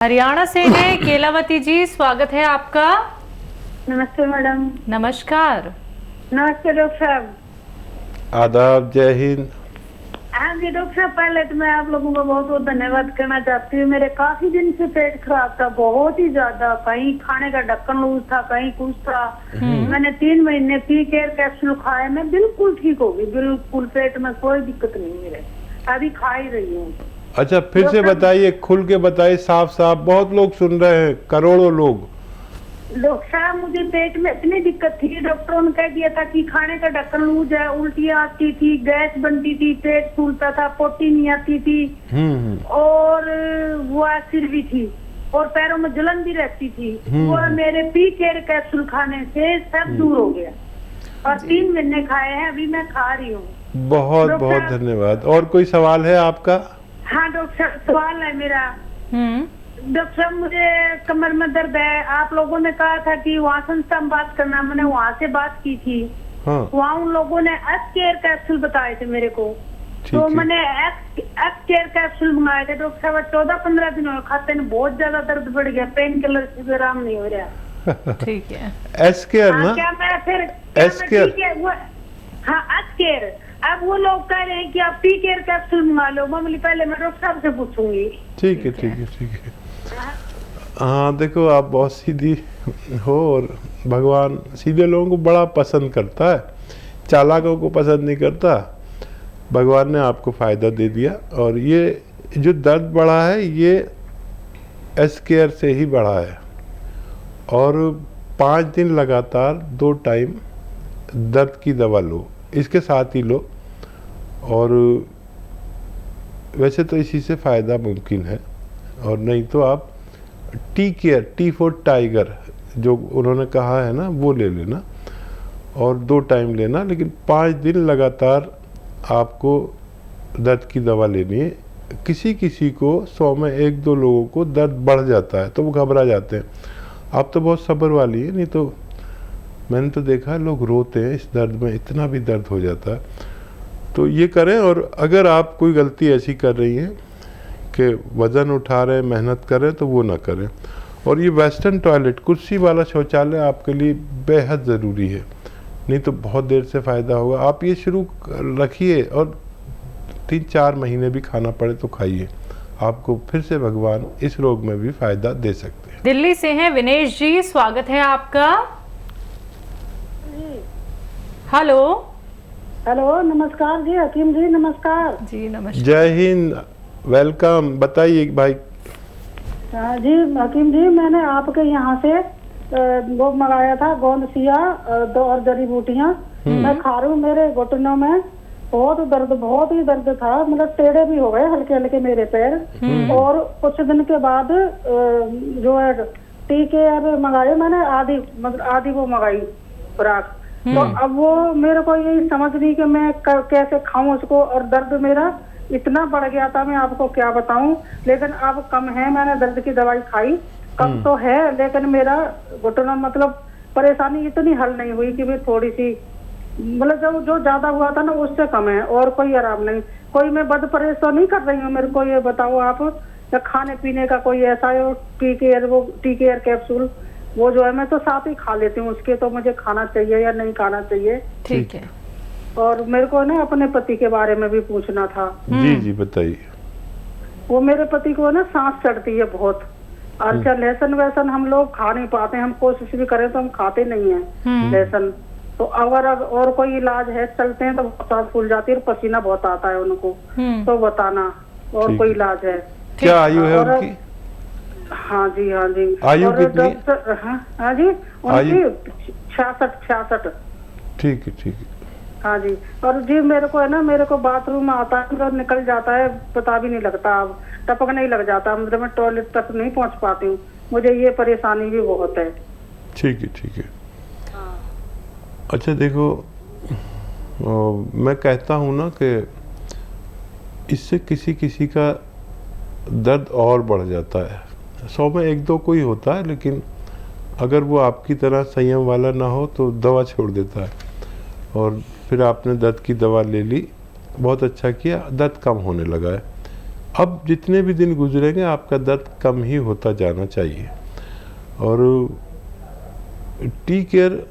हरियाणा से है केलावती जी, स्वागत है आपका। नमस्ते मैडम। नमस्कार। नमस्ते डॉक्टर साहब। आदाब, जय हिंद। हाँ जी डॉक्टर साहब, पहले तो मैं आप लोगों का बहुत बहुत धन्यवाद करना चाहती हूँ। मेरे काफी दिन से पेट खराब था, बहुत ही ज्यादा। कहीं खाने का ढक्कन लूज था, कहीं कुछ था। मैंने 3 महीने पी केयर कैप्सूल खाए, मैं बिल्कुल ठीक हो गई, बिल्कुल पेट में कोई दिक्कत नहीं मेरे। अभी खा ही रही हूँ। अच्छा, फिर से बताइए, खुल के बताइए, साफ साफ। बहुत लोग सुन रहे हैं, करोड़ों लोग। डॉक्टर साहब, मुझे पेट में इतनी दिक्कत थी, डॉक्टरों ने कह दिया था कि खाने का ढक्कन लूज है, उल्टियाँ आती थी, गैस बनती थी, पेट फूलता था, पोटी नहीं आती थी, और वो सिर भी थी, और पैरों में जलन भी रहती थी। वो मेरे पी केयर कैप्सूल खाने से सब दूर हो गया, और 3 महीने खाए हैं, अभी मैं खा रही हूँ। बहुत बहुत धन्यवाद। और कोई सवाल है आपका? हाँ डॉक्टर साहब, सवाल है मेरा। डॉक्टर साहब, मुझे कमर में दर्द है। आप लोगों ने कहा था कि वहाँ संस्था में बात करना, मैंने वहाँ से बात की थी। हाँ। वहाँ उन लोगों ने एस केयर कैप्सूल बताए थे मेरे को, तो मैंने एस केयर कैप्सूल मंगाए थे। डॉक्टर साहब, 14-15 दिन हुए खाते में, बहुत ज्यादा दर्द बढ़ गया, पेन किलर से भी आराम नहीं हो रहा। ठीक है। एस केयर ना? क्या मैं फिर एस केयर? हाँ, एस केयर। अब वो लोग कह रहे हैं कि आप पी केयर कैप्सूल मंगा लो। मम्मी, पहले मैं डॉक्टर साहब से पूछूंगी। ठीक है, ठीक है, ठीक है। हाँ, देखो, आप बहुत सीधी हो, और भगवान सीधे लोगों को बड़ा पसंद करता है, चालाकों को पसंद नहीं करता। भगवान ने आपको फ़ायदा दे दिया, और ये जो दर्द बढ़ा है, ये एस केयर से ही बढ़ा है। और 5 दिन लगातार 2 टाइम दर्द की दवा लो, इसके साथ ही लो। और वैसे तो इसी से फ़ायदा मुमकिन है, और नहीं तो आप tea care, T for tiger जो उन्होंने कहा है ना, वो ले लेना, और 2 टाइम लेना। लेकिन 5 दिन लगातार आपको दर्द की दवा लेनी है। किसी किसी को 100 में 1-2 लोगों को दर्द बढ़ जाता है, तो वो घबरा जाते हैं। आप तो बहुत सब्र वाली है, नहीं तो मैंने तो देखा है लोग रोते हैं इस दर्द में, इतना भी दर्द हो जाता है। तो ये करें। और अगर आप कोई गलती ऐसी कर रही हैं कि वज़न उठा रहे हैं, मेहनत कर रहे हैं, तो वो ना करें। और ये वेस्टर्न टॉयलेट, कुर्सी वाला शौचालय आपके लिए बेहद ज़रूरी है, नहीं तो बहुत देर से फ़ायदा होगा। आप ये शुरू रखिए, और 3-4 महीने भी खाना पड़े तो खाइए, आपको फिर से भगवान इस रोग में भी फ़ायदा दे सकते हैं। दिल्ली से हैं विनेश जी, स्वागत है आपका। हेलो। हेलो, नमस्कार जी। हकीम जी, नमस्कार जी नमस्कार। जय हिंद, वेलकम। बताइए भाई। जी हकीम जी, मैंने आपके यहाँ से वो मंगाया था, गोंदसिया और जड़ी बूटियाँ। मैं खा रही हूँ, मेरे घुटनों में बहुत ही दर्द था, मतलब टेढ़े भी हो गए हल्के हल्के मेरे पैर। और कुछ दिन के बाद जो है टी केयर मंगाए मैंने, आधी वो मंगाई खुराक। तो अब वो मेरे को यही समझ नहीं कि मैं कैसे खाऊं उसको, और दर्द मेरा इतना बढ़ गया था, मैं आपको क्या बताऊं। लेकिन अब कम है, मैंने दर्द की दवाई खाई, कम तो है, लेकिन मेरा घुटना मतलब परेशानी इतनी हल नहीं हुई कि मैं थोड़ी सी, मतलब जो ज्यादा हुआ था ना उससे कम है, और कोई आराम नहीं। कोई मैं बद परेश तो नहीं कर रही हूँ, मेरे को ये बताओ आप, या खाने पीने का कोई ऐसा है टी केयर कैप्सूल, वो जो है मैं तो साथ ही खा लेती हूँ उसके, तो मुझे खाना चाहिए या नहीं खाना चाहिए? ठीक है। और मेरे को ना अपने पति के बारे में भी पूछना था। जी जी, बताइए। वो मेरे पति को ना सांस चढ़ती है बहुत, और क्या लहसुन वैसन हम लोग खा नहीं पाते, हम कोशिश भी करें तो हम खाते नहीं है लहसुन। तो अगर और कोई इलाज है, चलते हैं तो सांस फूल जाती है और पसीना बहुत आता है उनको, तो बताना और कोई इलाज है? क्या आयु है उनकी? हाँ जी, हाँ जी। आयु कितनी? हाँ जी, उनकी 66। ठीक है, ठीक है। हाँ जी। और जी मेरे को है ना, मेरे को बाथरूम आता है तो निकल जाता है, पता भी नहीं लगता, अब टपकने ही लग जाता है, मतलब मैं टॉयलेट तक नहीं पहुंच पाती हूँ, मुझे ये परेशानी भी बहुत है। ठीक है, ठीक है। अच्छा देखो, मैं कहता हूँ ना कि इससे किसी किसी का दर्द और बढ़ जाता है। 100 में 1-2 कोई होता है, लेकिन अगर वो आपकी तरह संयम वाला ना हो तो दवा छोड़ देता है। और फिर आपने दर्द की दवा ले ली, बहुत अच्छा किया, दर्द कम होने लगा है। अब जितने भी दिन गुजरेंगे आपका दर्द कम ही होता जाना चाहिए। और टी केयर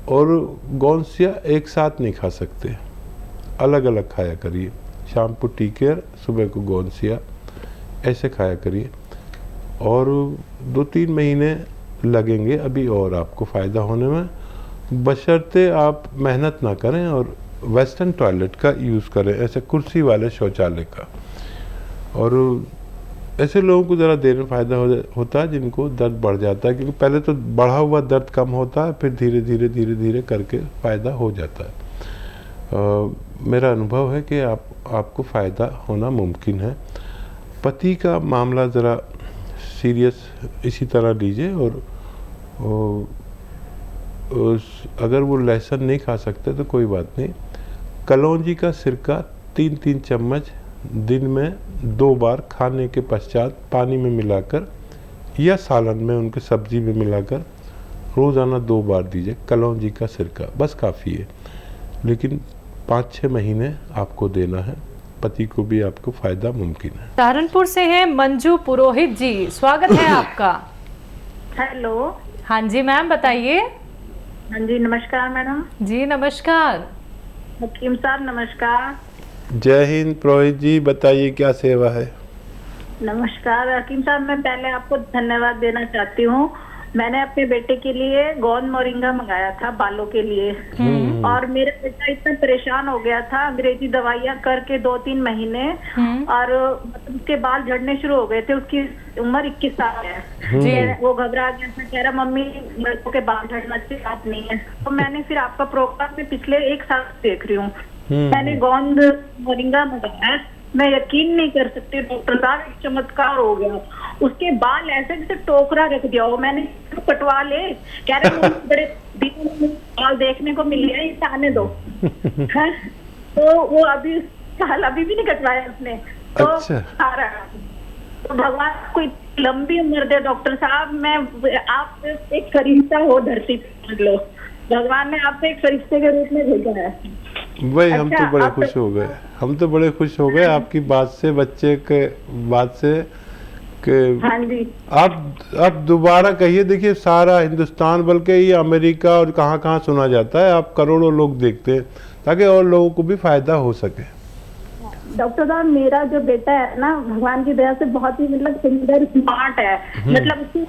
और गॉन्सिया एक साथ नहीं खा सकते, अलग अलग खाया करिए। शाम को टी केयर, सुबह को गॉन्सिया, ऐसे खाया करिए। और 2-3 महीने लगेंगे अभी और आपको फ़ायदा होने में, बशर्ते आप मेहनत ना करें और वेस्टर्न टॉयलेट का यूज़ करें, ऐसे कुर्सी वाले शौचालय का। और ऐसे लोगों को ज़रा देर में फ़ायदा होता है जिनको दर्द बढ़ जाता है, क्योंकि पहले तो बढ़ा हुआ दर्द कम होता है, फिर धीरे धीरे करके फ़ायदा हो जाता है। मेरा अनुभव है कि आपको फ़ायदा होना मुमकिन है। पति का मामला ज़रा सीरियस इसी तरह लीजिए। और अगर वो लहसुन नहीं खा सकते तो कोई बात नहीं, कलौंजी का सिरका 3-3 चम्मच दिन में 2 बार खाने के पश्चात पानी में मिलाकर या सालन में उनके सब्जी में मिलाकर रोज़ाना 2 बार दीजिए। कलौंजी का सिरका बस काफ़ी है, लेकिन 5-6 महीने आपको देना है, पति को भी आपको फ़ायदा मुमकिन है। सहारनपुर से हैं मंजू पुरोहित जी, स्वागत है आपका। हेलो। हाँ जी मैम, बताइए। हाँ जी, नमस्कार मैडम। जी नमस्कार। हकीम साहब नमस्कार। जय हिंद पुरोहित जी, बताइए क्या सेवा है। नमस्कार हकीम साहब, मैं पहले आपको धन्यवाद देना चाहती हूँ। मैंने अपने बेटे के लिए गोंद मोरिंगा मंगाया था बालों के लिए, और मेरा बेटा इतना परेशान हो गया था अंग्रेजी दवाइयाँ करके 2-3 महीने, और मतलब उसके बाल झड़ने शुरू हो गए थे। उसकी उम्र 21 साल है। वो घबरा गया था, कह रहा मम्मी लड़कों के बाल झड़ना अच्छी बात नहीं है। तो मैंने फिर आपका प्रोग्राम में पिछले 1 साल देख रही हूँ, मैंने गोंद मोरिंगा मंगाया। मैं यकीन नहीं कर सकती डॉक्टर साहब, एक चमत्कार हो गया। उसके बाल ऐसे जैसे टोकरा रख दिया हो। मैंने कटवा ले, कह रहे बड़े दिनों में बाल देखने को मिल गया, इसे आने दो। है? तो वो अभी साल अभी भी नहीं कटवाया उसने। तो आ रहा है। तो भगवान कोई लंबी उम्र दे डॉक्टर साहब। मैं आप एक फरिश्ता हो धरती पे, लो भगवान ने आपको एक फरिश्ते के रूप में भेजा है। वही हम तो बड़े खुश हो गए, हम तो बड़े खुश हो गए आपकी बात से, बच्चे के बात से कि हाँ जी। आप दोबारा कहिए। देखिए सारा हिंदुस्तान बल्कि ये अमेरिका और कहाँ सुना जाता है, आप करोड़ों लोग देखते हैं, ताकि और लोगों को भी फायदा हो सके। डॉक्टर साहब, मेरा जो बेटा है ना, भगवान की दया से बहुत ही मतलब सुंदर स्मार्ट है। मतलब उसकी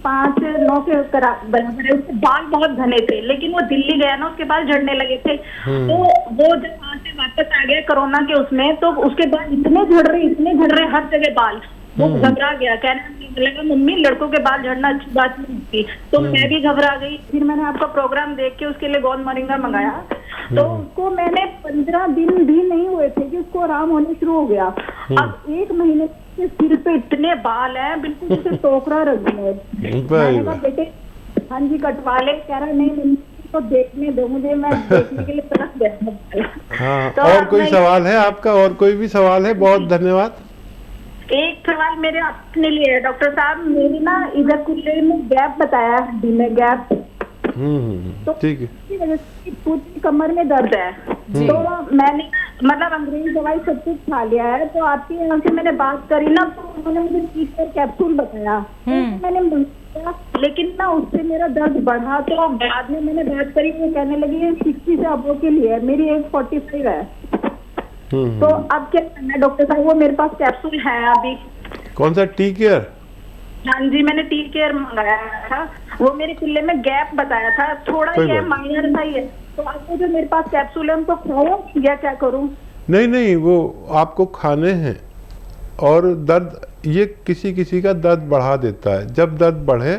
5-9 के बराबर है। उसके बाल बहुत घने थे, लेकिन वो दिल्ली गया ना, उसके बाल झड़ने लगे थे। तो वो जब वहाँ से वापस आ गया कोरोना के उसमें, तो उसके बाल इतने झड़ रहे हर जगह बाल। वो घबरा गया, कहने लगा मम्मी लड़कों के बाल झड़ना अच्छी बात नहीं होती। तो मैं भी घबरा गई। फिर मैंने आपका प्रोग्राम देख के उसके लिए गोंद मोरिंगा मंगाया। तो उसको मैंने 15 दिन भी नहीं हुए थे कि उसको आराम होने शुरू हो गया। अब 1 महीने से सिर पे इतने बाल हैं, बिल्कुल जैसे टोकरा रख दिया। मैंने कहा बेटे हाँ जी कटवा ले, कह रहा नहीं मम्मी तो देखने दो मुझे, मैं देखने के लिए तरस गया। हाँ, तो और कोई सवाल है आपका? और कोई भी सवाल है? बहुत धन्यवाद। एक सवाल मेरे अपने लिए है डॉक्टर साहब। मेरी ना इधर कुल्ले में गैप बताया, हड्डी में गैप। तो ठीक है, इसकी वजह से पूरी कमर में दर्द है। तो मैंने मतलब अंग्रेजी दवाई सब कुछ खा लिया है। तो आपके यहाँ से मैंने बात करी ना, तो उन्होंने मुझे टी-केयर कैप्सूल बताया। तो मैंने मंगाया, लेकिन ना उससे मेरा दर्द बढ़ा। तो बाद में मैंने बात करी, वो कहने लगी 60 से अबो के लिए, मेरी एज 45 है। तो अब क्या करना है डॉक्टर साहब? वो मेरे पास कैप्सूल है अभी। कौन सा टी केयर? हाँ जी, मैंने टी केयर मंगाया था। वो मेरे कुल्ले में गैप बताया था, थोड़ा गैप माइनर सा ही है। तो आपको जो मेरे पास कैप्सूल है उनको खाओ या क्या करूं? नहीं, वो आपको खाने हैं। और दर्द ये किसी का दर्द बढ़ा देता है। जब दर्द बढ़े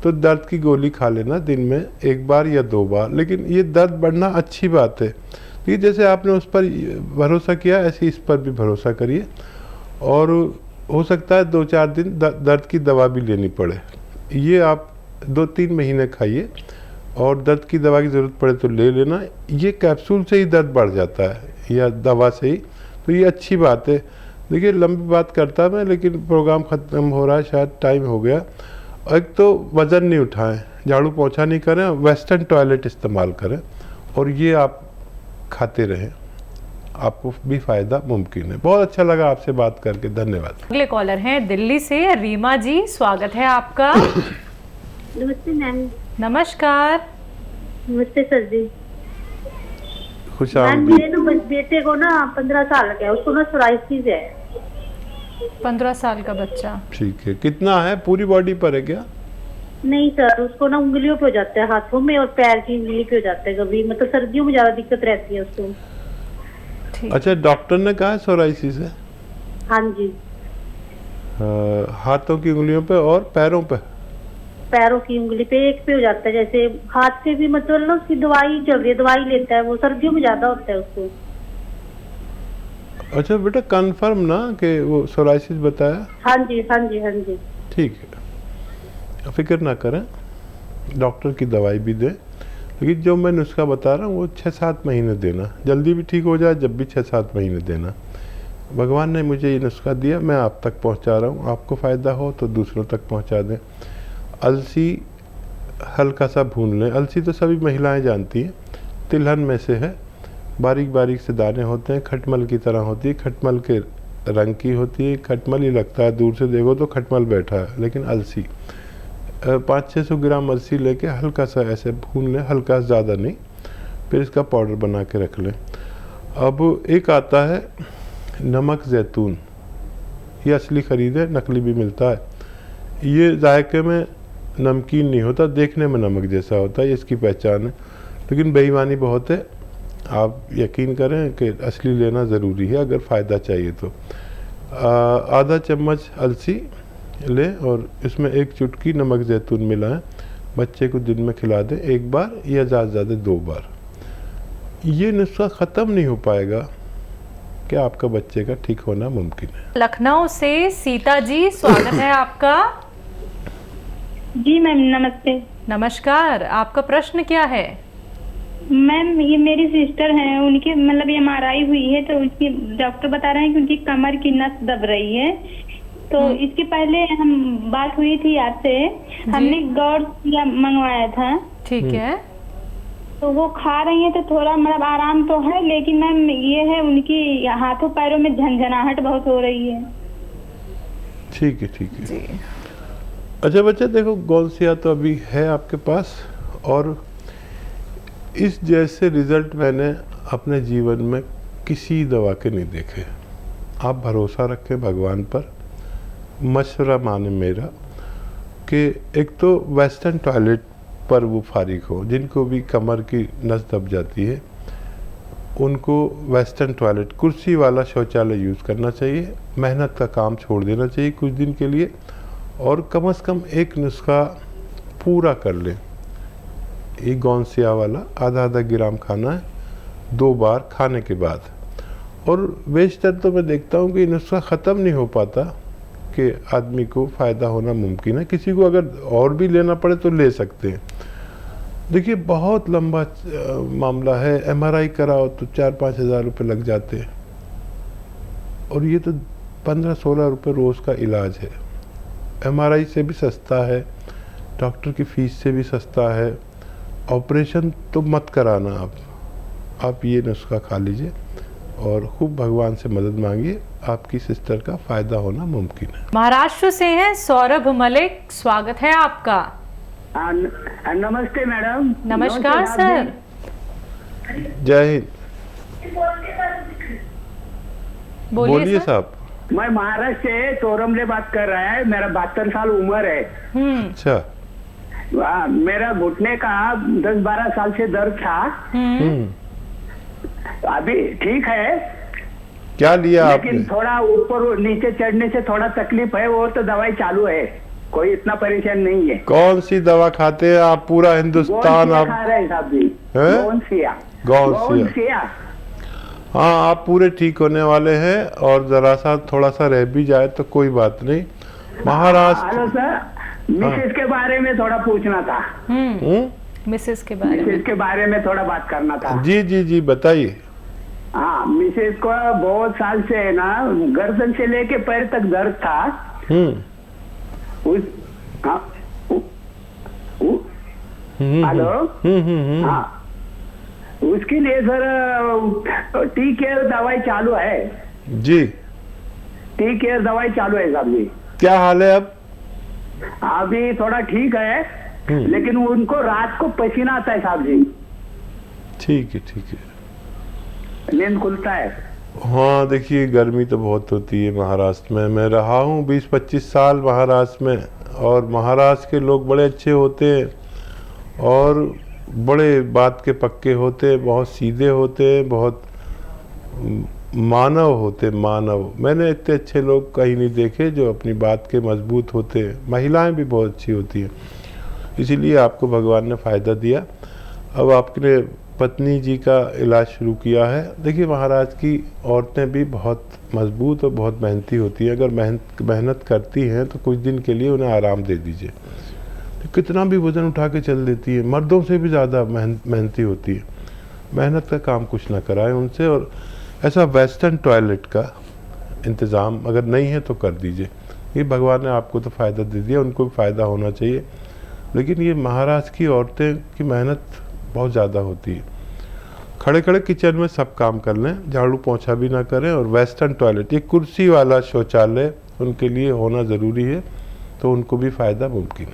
तो दर्द की गोली खा लेना दिन में 1 बार या 2 बार। लेकिन ये दर्द बढ़ना अच्छी बात है, कि जैसे आपने उस पर भरोसा किया ऐसे इस पर भी भरोसा करिए। और हो सकता है 2-4 दिन दर्द की दवा भी लेनी पड़े। ये आप 2-3 महीने खाइए, और दर्द की दवा की ज़रूरत पड़े तो ले लेना। ये कैप्सूल से ही दर्द बढ़ जाता है या दवा से ही, तो ये अच्छी बात है। देखिए लंबी बात करता मैं, लेकिन प्रोग्राम ख़त्म हो रहा है, शायद टाइम हो गया। एक तो वज़न नहीं उठाएं, झाड़ू पोछा नहीं करें, वेस्टर्न टॉयलेट इस्तेमाल करें, और ये आप खाते रहें। आपको भी फायदा मुमकिन है। बहुत अच्छा लगा आपसे बात करके, धन्यवाद। अगले कॉलर हैं दिल्ली से रीमा जी, स्वागत है आपका। नमस्ते मैम। नमस्कार। नमस्ते सर जी। खुश मैम आमदीद। मेरे ना बेटे को ना 15 साल का है, उसको ना सोराइसिस है। 15 साल का बच्चा। ठीक है, कितना है, पूरी बॉडी पर है क्या? नहीं सर, उसको ना उंगलियों पे हो जाता है, हाथों में और पैर की उंगली पे हो जाता है कभी, मतलब सर्दियों में ज्यादा दिक्कत रहती है उसको। ठीक। अच्छा, डॉक्टर ने कहा है सोराइसिस है? हाँ जी। हाथों की उंगलियों पे और पैरों पे? पैरों की उंगली पे, एक पे हो जाता है, जैसे हाथ से भी, मतलब ना उसकी दवाई चल रही है, दवाई लेता है वो, सर्दियों में ज्यादा होता है उसको। अच्छा बेटा, कंफर्म ना कि वो सोराइसिस बताया? हाँ जी हाँ जी हाँ जी। ठीक है, फिक्र ना करें, डॉक्टर की दवाई भी दें, लेकिन जो मैं नुस्खा बता रहा हूँ वो 6-7 महीने देना, जल्दी भी ठीक हो जाए जब भी 6-7 महीने देना। भगवान ने मुझे ये नुस्खा दिया, मैं आप तक पहुँचा रहा हूँ, आपको फ़ायदा हो तो दूसरों तक पहुँचा दें। अलसी हल्का सा भून लें, अलसी तो सभी महिलाएं जानती हैं, तिलहन में से है, बारीक बारीक से दाने होते हैं, खटमल की तरह होती है, खटमल के रंग की होती है, खटमल ही लगता है, दूर से देखो तो खटमल बैठा है, लेकिन अलसी 500-600 ग्राम अलसी लेके हल्का सा ऐसे भून लें, हल्का, ज़्यादा नहीं, फिर इसका पाउडर बना के रख लें। अब एक आता है नमक ज़ैतून, ये असली ख़रीदे, नकली भी मिलता है। ये जायके में नमकीन नहीं होता, देखने में नमक जैसा होता है, ये इसकी पहचान है, लेकिन बेईमानी बहुत है। आप यकीन करें कि असली लेना ज़रूरी है अगर फ़ायदा चाहिए तो। आधा चम्मच अलसी लें और इसमें एक चुटकी नमक ज़ैतून मिलाएं, बच्चे को दिन में खिला दें, एक बार या ज़्यादा से ज़्यादा 2 बार। ये नुस्खा ख़त्म नहीं हो पाएगा कि आपका बच्चे का ठीक होना मुमकिन है। लखनऊ से सीता जी, स्वागत है आपका। जी मैम नमस्ते। नमस्कार, आपका प्रश्न क्या है? मैम ये मेरी सिस्टर हैं, उनकी मतलब MRI हुई है, तो उनकी डॉक्टर बता रहे हैं कि उनकी कमर की नस दब रही है। तो इसके पहले हम बात हुई थी आपसे, हमने गौरसिया मंगवाया था। ठीक है। तो वो खा रही हैं तो थोड़ा मतलब आराम तो है, लेकिन मैम ये है उनकी हाथों पैरों में झंझनाहट बहुत हो रही है। ठीक है, ठीक है जी। अच्छा बच्चा, देखो गौरसिया तो अभी है आपके पास, और इस जैसे रिजल्ट मैंने अपने जीवन में किसी दवा के नहीं देखे। आप भरोसा रखें भगवान पर, मशवरा माने मेरा कि एक तो वेस्टर्न टॉयलेट पर वो फारिग हो, जिनको भी कमर की नस दब जाती है उनको वेस्टर्न टॉयलेट, कुर्सी वाला शौचालय यूज़ करना चाहिए, मेहनत का काम छोड़ देना चाहिए कुछ दिन के लिए, और कम से कम एक नुस्खा पूरा कर लें। ये गौनसिया वाला आधा ग्राम खाना है 2 बार खाने के बाद। और बेशतर तो मैं देखता हूँ कि नुस्खा ख़त्म नहीं हो पाता कि आदमी को फ़ायदा होना मुमकिन है। किसी को अगर और भी लेना पड़े तो ले सकते हैं। देखिए बहुत लंबा मामला है, MRI कराओ तो 4-5 हज़ार रुपये लग जाते हैं, और ये तो 15-16 रुपये रोज़ का इलाज है। MRI से भी सस्ता है, डॉक्टर की फ़ीस से भी सस्ता है। ऑपरेशन तो मत कराना आप ये नुस्खा खा लीजिए और खूब भगवान से मदद मांगिए, आपकी सिस्टर का फ़ायदा होना मुमकिन है। महाराष्ट्र से हैं सौरभ मलिक, स्वागत है आपका। नमस्ते मैडम। नमस्कार सर। जय हिंद। बोलिए सर। साहब। मैं महाराष्ट्र से तोरमले बात कर रहा है, मेरा 72 साल उम्र है। अच्छा। मेरा घुटने का 10-12 साल से दर्द था, अभी ठीक है। क्या लिया लेकिन आपने? थोड़ा ऊपर नीचे चढ़ने से थोड़ा तकलीफ है, वो तो दवाई चालू है, कोई इतना परेशान नहीं है। कौन सी दवा खाते हैं आप? पूरा हिंदुस्तान आप खा रहे हैं साहब जी। हैं? गौनसिया। हाँ, आप पूरे ठीक होने वाले हैं, और जरा सा थोड़ा सा रह भी जाए तो कोई बात नहीं। महाराष्ट्र। हेलो सर, मिसेस के बारे में थोड़ा पूछना था। मिसेस के बारे में। मिसेस के बारे में थोड़ा बात करना था। जी जी जी, बताइए। हाँ, मिसेस को बहुत साल से है ना, गर्दन से लेके पैर तक दर्द था। हेलो। हाँ, उसके लिए सर टी केयर दवाई चालू है। जी, टी केयर दवाई चालू है साहब जी। क्या हाल है अब? अभी थोड़ा ठीक है, लेकिन उनको रात को पसीना आता है साहब जी, ठीक है, ठीक है। नींद खुलता है। हाँ, देखिए गर्मी तो बहुत होती है महाराष्ट्र में। मैं रहा हूँ 20-25 साल महाराष्ट्र में, और महाराष्ट्र के लोग बड़े अच्छे होते हैं और बड़े बात के पक्के होते हैं, बहुत सीधे होते हैं, बहुत मानव होते, मानव। मैंने इतने अच्छे लोग कहीं नहीं देखे जो अपनी बात के मजबूत होते हैं। महिलाएं भी बहुत अच्छी होती हैं, इसीलिए आपको भगवान ने फ़ायदा दिया। अब आपने पत्नी जी का इलाज शुरू किया है। देखिए महाराज की औरतें भी बहुत मजबूत और बहुत मेहनती होती हैं। अगर मेहनत करती हैं तो कुछ दिन के लिए उन्हें आराम दे दीजिए, तो कितना भी वज़न उठा के चल देती है। मर्दों से भी ज़्यादा मेहनती होती है। मेहनत का काम कुछ ना कराएं उनसे। और ऐसा वेस्टर्न टॉयलेट का इंतज़ाम अगर नहीं है तो कर दीजिए। ये भगवान ने आपको तो फ़ायदा दे दिया, उनको भी फ़ायदा होना चाहिए। लेकिन ये महाराष्ट्र की औरतें की मेहनत बहुत ज़्यादा होती है। खड़े खड़े किचन में सब काम कर लें, झाड़ू पोंछा भी ना करें। और वेस्टर्न टॉयलेट, ये कुर्सी वाला शौचालय उनके लिए होना ज़रूरी है, तो उनको भी फ़ायदा मुमकिन है।